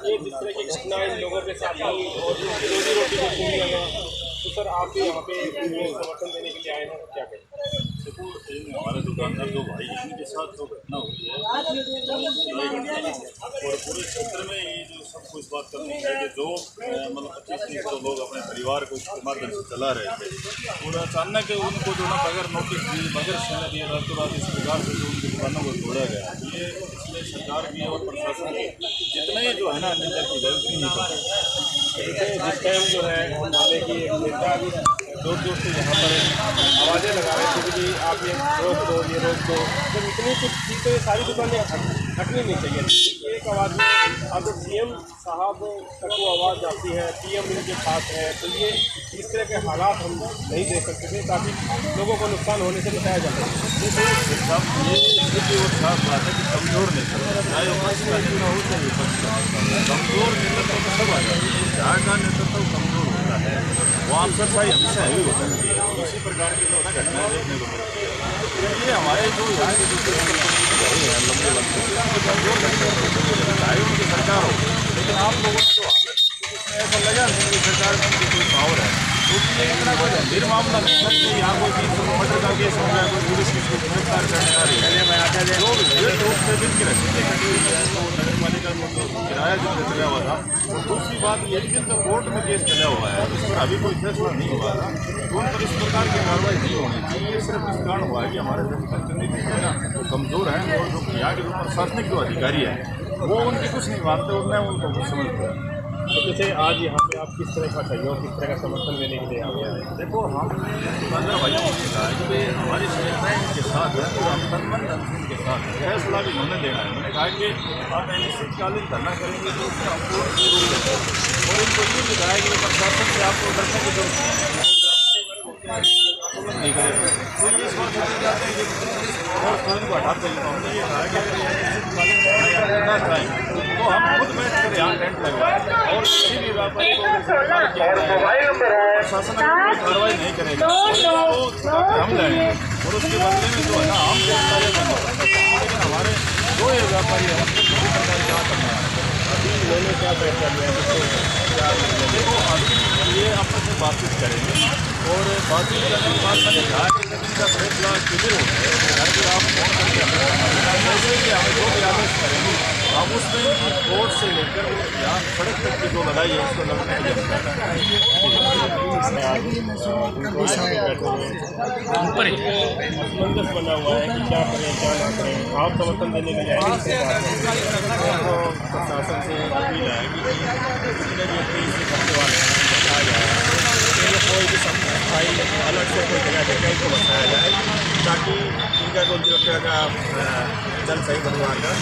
ये जिस तरह की घटना इन लोगों के साथ हुई और इनकी रोजी रोटी को छीन लिया गया, तो सर आप भी यहाँ पे समर्थन देने के लिए आए हैं, क्या कहें? देखो, हमारे दुकानदार जो भाई हैं इनके साथ जो घटना हुई है और पूरे क्षेत्र में ये जो सबको इस बात करनी है कि जो मतलब 25-30 लोग अपने परिवार को इसके माध्यम से चला रहे थे और अचानक उनको जो ना बगैर नोटिस दिए बगैर समय दिए रातों रात इस प्रकार से जो उनकी दुकानों को जोड़ा गया, ये इसलिए सरकार की और प्रशासन की जितना ही जो है ना निंदा की जाए उतनी नहीं करते। जिस टाइम जो है माने कि नेता भी जोर जोर से यहाँ पर आवाज़ें लगा रहे थे कि आप ये रोक दो, ये रोक दो, जब इतनी कुछ थी तो ये सारी दुकानें हटनी नहीं चाहिए। एक आवाज़ में अब सीएम साहब तक वो आवाज़ जाती है, पीएम इनके पास है, तो ये इस तरह के हालात हम नहीं देख सकते थे ताकि लोगों को नुकसान होने से बचाया जा सके। ये वो खास बात है कि कमज़ोर नेतृत्व, चाहे विपक्ष का नेता हो चाहे विपक्ष का नेता, कमज़ोर नेतृत्व तो सब आ जाते हैं। जहाँ का नेतृत्व कमज़ोर होता है वो अफसरशाही हमेशा हैवी होता है। उसी प्रकार की जो घटना देखने को मिलती है। ये हमारे जो यहाँ के जो लंबे वक्त से कमज़ोर लगते हैं, चाहे उनकी सरकार हो, लेकिन आप लोगों ने जो इसमें ऐसा लगा नहीं कि सरकार में कोई पावर है, क्योंकि ये इतना कोई गंभीर मामला नहीं है कि यहाँ कोई 300 मर्डर का केस हो गया, कोई पुलिस इसको गिरफ्तार करने आ रही है। जो विशेष रूप से जिनकी रसीदें कटी हुई है तो नगर पालिका में जो किराया जिनका चला हुआ था, और दूसरी बात ये कि जिनका कोर्ट में केस चला हुआ है इस पर अभी कोई फैसला नहीं हुआ था, तो उन पर इस प्रकार की कार्रवाई नहीं होनी चाहिए। ये सिर्फ इस कारण हुआ है कि हमारे जनप्रतिनिधि जो है ना वो कमज़ोर हैं और जो यहाँ के जो प्रशासनिक जो अधिकारी हैं वो उनकी कुछ नहीं मानते और न उनको कुछ समझते हैं। तो जैसे आज यहाँ पे आप किस तरह का सहयोग, किस तरह का समर्थन देने के लिए आ गए हैं? देखो, हमने दुकानदार भाइयों को कहा है कि हमारी संगठन इनके साथ है और हम तनमन धन से इनके साथ है। फैसला भी उन्होंने देना है। उन्होंने कहा कि आप अनिश्चितकालीन धरना करेंगे तो उसमें हमको जरूर देते हैं और इनको ये भी कहा है कि प्रशासन से आपको डरने की जरूरत नहीं करेगा। तो ये इस बात से जाते हैं कि और तुरंत को हटाते हैं। हमने ये कहा कि अगर अनिश्चितकालीन धरना करना चाहें तो हम खुद बैठ कर यहाँ टेंट लगाएं और किसी भी व्यापारी को प्रशासन अगर कोई कार्रवाई नहीं करेगा तो हम लेंगे और उसके बदले में जो है ना हम लेकिन हमारे जो ये व्यापारी है उनसे किसी प्रकार क्या करना है। अभी इन्होंने क्या फैसला लिया है? देखो, अभी ये आपस में बातचीत करेंगे और बातचीत करने के बाद मैंने कहा कि जब इनका फैसला क्लियर होता है फिर आप फोन करके जैसे कि हमें जो भी आदेश करेंगे हम उसमें कोर्ट से लेकर यहाँ सड़क तक की जो लड़ाई है उसको लड़ने के लिए मंदस बना हुआ है कि क्या करें क्या ना करें। आप समर्थन देने के लिए प्रशासन से अपील है कि जितने भी अपील से करने वाले हैं बताया जाए, कोई भी सफाई अलग से कोई जगह इसको बताया जाए ताकि इनका कोई सुरक्षा का जल सही बनवा कर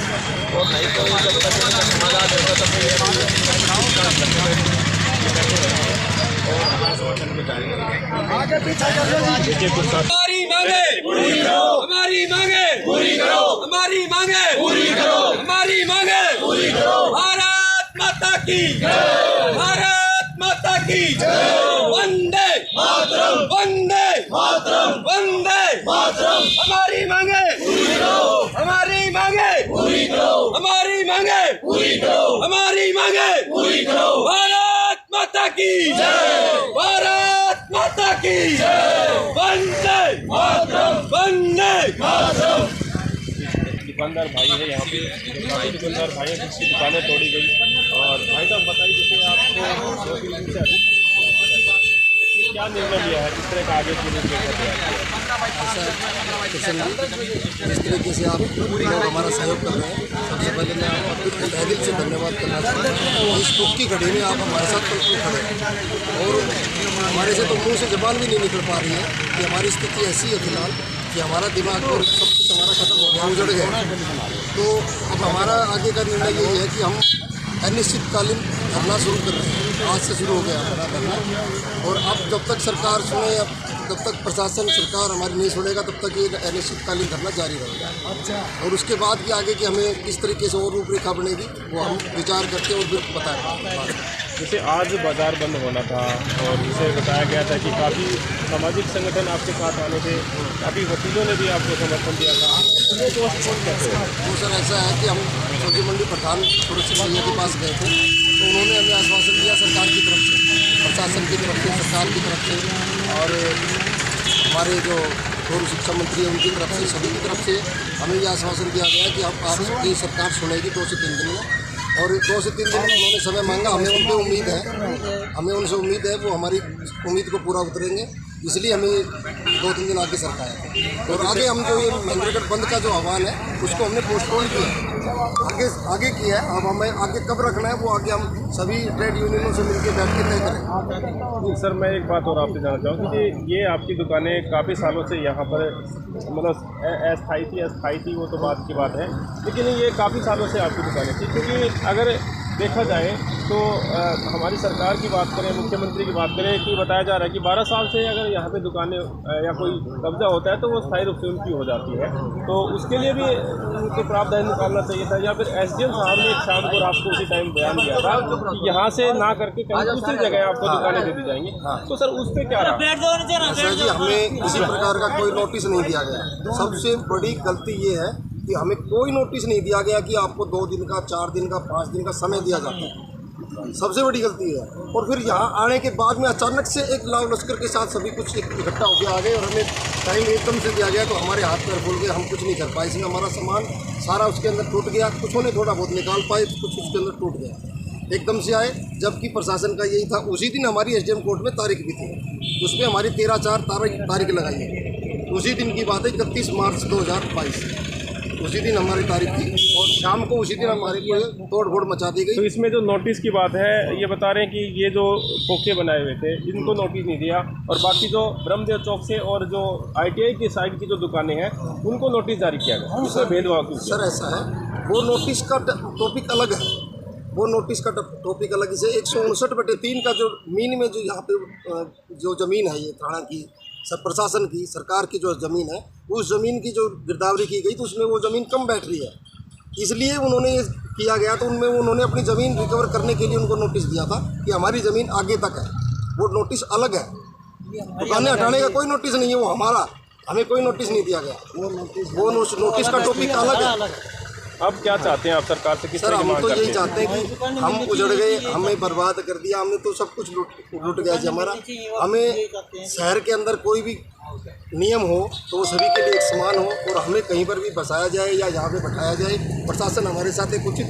और नहीं तो जब तक इनका समाधान होगा तब और हमारा समर्थन भी आगे पीछे हमारी मांगे पूरी करो, हमारी मांगे पूरी करो, हमारी मांगे पूरी करो, हमारी मांगे पूरी करो। भारत माता की जय, भारत माता की जय। वंदे मातरम, वंदे मातरम, वंदे मातरम। हमारी मांगे पूरी करो, हमारी मांगे पूरी करो, हमारी मांगे पूरी करो, हमारी मांगे पूरी करो। भारत माता की जय, भारत माता की जय। वंदे मातरम, वंदे मातरम। दुकानदार भाई है यहाँ पे, काफ़ी दुकानदार भाई हैं जिसकी दुकानें तोड़ी गई। और भाई साहब बताइए, जैसे आपको 2 दिन से अधिक क्या निर्णय लिया है, किस तरह का आगे के लिए जिस तरीके से आप लोग हमारा सहयोग कर रहे हैं, सबसे पहले मैं आपका तहे दिल से धन्यवाद करना चाहता हूँ। इस दुख की घड़ी में आप हमारे साथ बिल्कुल खड़े हैं और हमारे से तो मुँह से जबान भी नहीं निकल पा रही है कि हमारी स्थिति ऐसी है फिलहाल कि हमारा दिमाग और सब कुछ हमारा खत्म हो गया, उजड़ गया। तो अब हमारा आगे का निर्णय यही है कि हम अनिश्चितकालीन धरना शुरू कर रहे हैं। आज से शुरू हो गया हमारा धरना और अब जब तक सरकार सुने, जब तक प्रशासन सरकार हमारी नहीं सुनेगा तब तक ये अनिश्चितकालीन धरना जारी रहेगा। अच्छा। और उसके बाद भी आगे की हमें किस तरीके से और रूपरेखा बनेगी वो हम विचार करते और फिर बताएंगे। जैसे आज बाज़ार बंद होना था और इसे बताया गया था कि काफ़ी सामाजिक संगठन आपके साथ आने थे, काफ़ी वकीलों ने भी आपको समर्थन दिया था, तो वो पोस्टपोन कैसे हुआ? वो सर ऐसा है कि हम सब्जी मंडी प्रधान सुरक्षित भैया के पास गए थे, तो उन्होंने हमें आश्वासन दिया सरकार की तरफ से, प्रशासन की तरफ से, सरकार की तरफ से और हमारे जो पूर्व शिक्षा मंत्री है उनकी तरफ से, सभी की तरफ से हमें यह आश्वासन दिया गया कि अब आपकी सरकार सुनेगी 2 से 3 दिन में। और 2 से 3 दिन में उन्होंने समय मांगा, हमें उन पर उम्मीद है, हमें उनसे उम्मीद है वो हमारी उम्मीद को पूरा उतरेंगे, इसलिए हमें 2-3 दिन आगे सरकार है। और आगे हम जो ये महेंद्रगढ़ बंद का जो आह्वान है उसको हमने पोस्टपोन किया, आगे किया है। अब हमें आगे कब रखना है वो आगे हम सभी ट्रेड यूनियनों से मिलकर बैठ के तय करें। सर मैं एक बात और आपसे जानना चाहूँगा कि ये आपकी दुकानें काफ़ी सालों से यहाँ पर मतलब अस्थायी थी वो तो बात की बात है, लेकिन ये काफ़ी सालों से आपकी दुकानें थी, क्योंकि अगर देखा जाए तो हमारी सरकार की बात करें, मुख्यमंत्री की बात करें कि बताया जा रहा है कि 12 साल से अगर यहाँ पे दुकानें या कोई कब्जा होता है तो वो स्थायी रूप से उनकी हो जाती है, तो उसके लिए भी उनको प्रावधान निकालना चाहिए था। या फिर SDM साहब ने एक शाम को रात को उसी टाइम बयान दिया था कि यहाँ से ना करके कहीं दूसरी जगह आपको दुकानें दे दी जाएंगी, तो सर उस पर क्या रहा? सर जी हमें किसी प्रकार का कोई नोटिस नहीं दिया गया। सबसे बड़ी गलती ये है कि हमें कोई नोटिस नहीं दिया गया कि आपको 2 दिन का, 4 दिन का, 5 दिन का समय दिया जाता है, सबसे बड़ी गलती है। और फिर यहाँ आने के बाद में अचानक से एक लाव लश्कर के साथ सभी कुछ इकट्ठा होकर आ गए और हमें टाइम एकदम से दिया गया, तो हमारे हाथ पैर फूल गए, हम कुछ नहीं कर पाए। इसमें हमारा सामान सारा उसके अंदर टूट गया, कुछ ने थोड़ा बहुत निकाल पाए, कुछ उसके अंदर टूट गया। एकदम से आए, जबकि प्रशासन का यही था। उसी दिन हमारी SDM कोर्ट में तारीख भी थी, उसमें हमारी 13/4 तारीख लगाई है। उसी दिन की बात है, 31 मार्च 2022, उसी दिन हमारी तारीख थी और शाम को उसी दिन हमारे को तोड़ फोड़ मचा दी गई। तो इसमें जो नोटिस की बात है, ये बता रहे हैं कि ये जो खोखे बनाए हुए थे इनको नोटिस नहीं दिया, और बाकी जो ब्रह्मदेव चौक से और जो ITI की साइड की जो दुकानें हैं उनको नोटिस जारी किया गया। इसमें भेदभाव क्यों? सर ऐसा है, वो नोटिस का टॉपिक अलग है, वो नोटिस का टॉपिक अलग। इसे 159/3 का जो मीन में जो यहाँ पे जो ज़मीन है, ये थाना की सब प्रशासन की सरकार की जो ज़मीन है, उस ज़मीन की जो गिरदावरी की गई तो उसमें वो ज़मीन कम बैठ रही है, इसलिए उन्होंने ये किया गया। तो उनमें उन्होंने अपनी ज़मीन रिकवर करने के लिए उनको नोटिस दिया था कि हमारी ज़मीन आगे तक है, वो नोटिस अलग है। दुकानें हटाने का कोई नोटिस नहीं है, वो हमारा, हमें कोई नोटिस नहीं दिया गया, वो नोटिस का टॉपिक अलग है। अब क्या चाहते हैं आप सरकार से? किस सर हम तो यही चाहते हैं कि हम उजड़ गए, हमें बर्बाद कर दिया, हमने तो सब कुछ लूट गया जी हमारा। हमें शहर के अंदर कोई भी नियम हो तो वो सभी के लिए एक समान हो, और हमें कहीं पर भी बसाया जाए या यहाँ पे बैठाया जाए, प्रशासन हमारे साथ एक उचित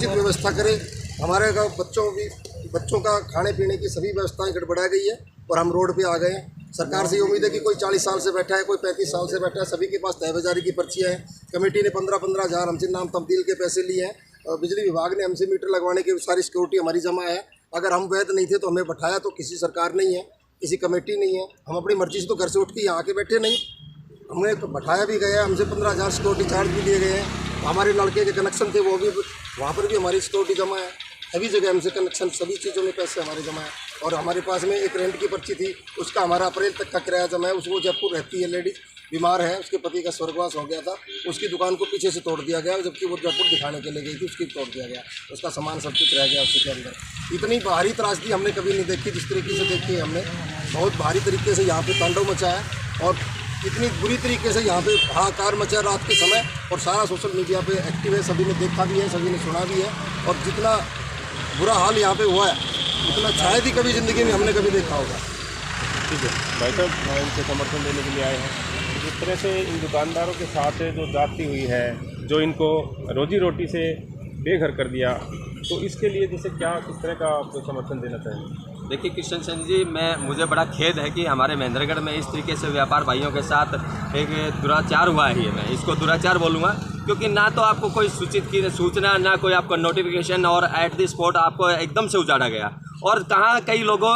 व्यवस्था करे। हमारे बच्चों का खाने पीने की सभी व्यवस्थाएं गड़बड़ा गई है और हम रोड पे आ गए हैं। सरकार से ये उम्मीद है कि कोई 40 साल से बैठा है, कोई 35 साल से बैठा है, सभी के पास तहबाजारी की पर्चियाँ हैं। कमेटी ने 15-15 हज़ार हमसे नाम तब्दील के पैसे लिए हैं, और बिजली विभाग ने हमसे मीटर लगवाने की सारी सिक्योरिटी हमारी जमा है। अगर हम वैध नहीं थे तो हमें बैठाया तो किसी सरकार नहीं है, किसी कमेटी नहीं है, हम अपनी मर्जी से तो घर से उठ के यहाँ आके बैठे नहीं, हमें तो बैठाया भी गया, हमसे 15,000 सिक्योरिटी चार्ज भी लिए गए हैं। हमारे लड़के के कनेक्शन थे वो भी, वहाँ पर भी हमारी सिक्योरिटी जमा है, सभी जगह हमसे कनेक्शन, सभी चीज़ों में पैसे हमारे जमा है। और हमारे पास में एक रेंट की पर्ची थी, उसका हमारा अप्रैल तक का किराया जमा है। उसको जयपुर रहती है, लेडीज़ बीमार है, उसके पति का स्वर्गवास हो गया था, उसकी दुकान को पीछे से तोड़ दिया गया, जबकि वो जयपुर दिखाने के लिए गई थी, उसकी तोड़ दिया गया, उसका सामान सब कुछ रह गया उसके अंदर। इतनी भारी त्रासदी हमने कभी नहीं देखी जिस तरीके से देखी है हमने। बहुत भारी तरीके से यहाँ पे तांडव मचा है और इतनी बुरी तरीके से यहाँ पे हाहाकार मचा रात के समय, और सारा सोशल मीडिया पे एक्टिव है, सभी ने देखा भी है, सभी ने सुना भी है। और जितना बुरा हाल यहाँ पे हुआ है उतना शायद ही कभी ज़िंदगी में हमने कभी देखा होगा। ठीक है भाई साहब, इनसे समर्थन देने के लिए आए हैं। जिस तरह से इन दुकानदारों के साथ जो जाती हुई है, जो इनको रोजी रोटी से बेघर कर दिया, तो इसके लिए जैसे क्या किस तरह का आपको समर्थन देना चाहिए? देखिए किशन चंद जी, मुझे बड़ा खेद है कि हमारे महेंद्रगढ़ में इस तरीके से व्यापार भाइयों के साथ एक दुराचार हुआ है। मैं इसको दुराचार बोलूँगा, क्योंकि ना तो आपको कोई सूचित की सूचना, ना कोई आपको नोटिफिकेशन, और एट द स्पॉट आपको एकदम से उजाड़ा गया। और कहाँ कई लोगों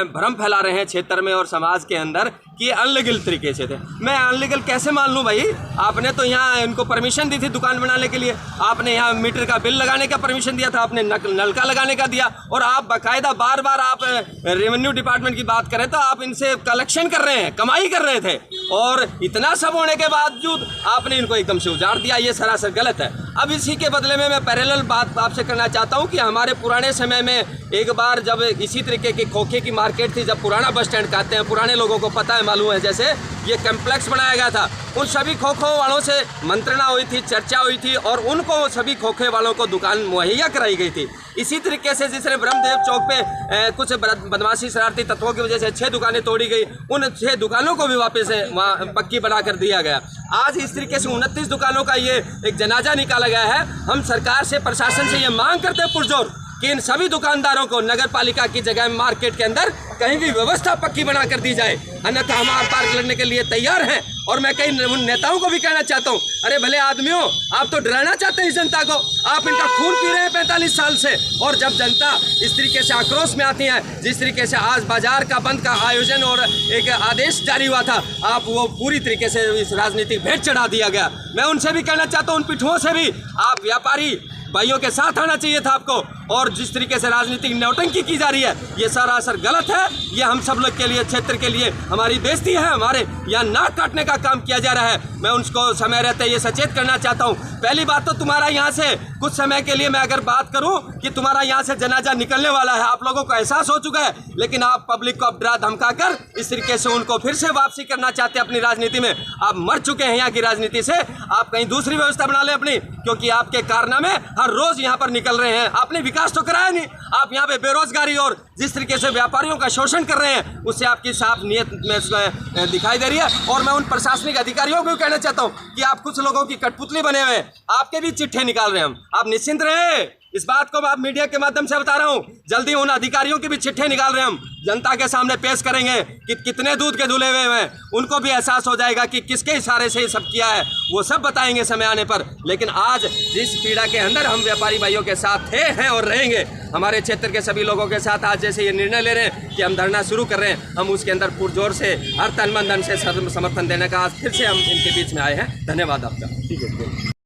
भ्रम फैला रहे हैं क्षेत्र में और समाज के अंदर कि अनलीगल तरीके से थे। मैं अनलीगल कैसे मान लूँ भाई? आपने तो यहाँ इनको परमिशन दी थी दुकान बनाने के लिए, आपने यहाँ मीटर का बिल लगाने का परमिशन दिया था, आपने नलका लगाने का दिया, और आप बाकायदा बार बार आप रेवेन्यू डिपार्टमेंट की बात करें तो आप इनसे कलेक्शन कर रहे हैं, कमाई कर रहे थे। और इतना सब होने के बावजूद आपने इनको एकदम से उजाड़ दिया, ये सरासर गलत है। अब इसी के बदले में मैं पैरेलल बात आपसे करना चाहता हूँ कि हमारे पुराने समय में एक बार जब इसी तरीके की खोखे की मार्केट थी, जब पुराना बस स्टैंड कहते हैं, पुराने लोगों को पता है, मालूम है, जैसे ये कम्प्लेक्स बनाया गया था, उन सभी खोखों वालों से मंत्रणा हुई थी, चर्चा हुई थी और उनको सभी खोखे वालों को दुकान मुहैया कराई गई थी। इसी तरीके से जिसने ब्रह्मदेव चौक पे कुछ बदमाशी शरारती तत्वों की वजह से 6 दुकानें तोड़ी गई, उन 6 दुकानों को भी वापस वहाँ पक्की बना कर दिया गया। आज इस तरीके से 29 दुकानों का ये एक जनाजा निकाला गया है। हम सरकार से, प्रशासन से ये मांग करते हैं पुरजोर कि इन सभी दुकानदारों को नगर पालिका की जगह मार्केट के अंदर कहीं भी व्यवस्था पक्की बना कर दी जाए, अन्यथा हम आर पार लड़ने के लिए तैयार हैं। और मैं कई उन नेताओं को भी कहना चाहता हूं, अरे भले आदमियों, आप तो डराना चाहते हैं इस जनता को, आप इनका खून पी रहे हैं 45 साल से। और जब जनता इस तरीके से आक्रोश में आती है, जिस तरीके से आज बाजार का बंद का आयोजन और एक आदेश जारी हुआ था, आप वो पूरी तरीके से इस राजनीतिक भेंट चढ़ा दिया गया। मैं उनसे भी कहना चाहता हूँ, उन पिठुओं से भी, आप व्यापारी भाइयों के साथ आना चाहिए था आपको। और जिस तरीके से राजनीतिक नौटंकी की जा रही है, ये सरासर गलत है। ये हम सब लोग के लिए, क्षेत्र के लिए हमारी बेइज्जती है, हमारे यहाँ नाक काटने का काम किया जा रहा है। मैं उनको समय रहते ये सचेत करना चाहता हूँ। पहली बात तो तुम्हारा यहाँ से कुछ समय के लिए मैं अगर बात करूँ कि तुम्हारा यहाँ से जनाजा निकलने वाला है, आप लोगों को एहसास हो चुका है, लेकिन आप पब्लिक को अब डरा धमका कर इस तरीके से उनको फिर से वापसी करना चाहते हैं अपनी राजनीति में। आप मर चुके हैं यहाँ की राजनीति से, आप कहीं दूसरी व्यवस्था बना लें अपनी, क्योंकि आपके कारनामे हर रोज यहाँ पर निकल रहे हैं। आपने विकास तो कराया नहीं, आप यहाँ पे बेरोजगारी और जिस तरीके से व्यापारियों का शोषण कर रहे हैं, उससे आपकी साफ नीयत में दिखाई दे रही है। और मैं उन प्रशासनिक अधिकारियों को कहना चाहता हूँ कि आप कुछ लोगों की कठपुतली बने हुए हैं, आपके भी चिट्ठे निकाल रहे हैं हम, आप निश्चिंत रहे। इस बात को आप मीडिया के माध्यम से बता रहा हूँ, जल्दी उन अधिकारियों के भी चिट्ठे निकाल रहे हैं हम, जनता के सामने पेश करेंगे कि कितने दूध के धुले हुए हैं, उनको भी एहसास हो जाएगा कि किसके इशारे से ये सब किया है, वो सब बताएंगे समय आने पर। लेकिन आज जिस पीड़ा के अंदर हम व्यापारी भाइयों के साथ थे, हैं और रहेंगे, हमारे क्षेत्र के सभी लोगों के साथ आज जैसे ये निर्णय ले रहे हैं कि हम धरना शुरू कर रहे हैं, हम उसके अंदर पुरजोर से हर तन मन धन से समर्थन देने का आज फिर से हम इनके बीच में आए हैं। धन्यवाद आपका।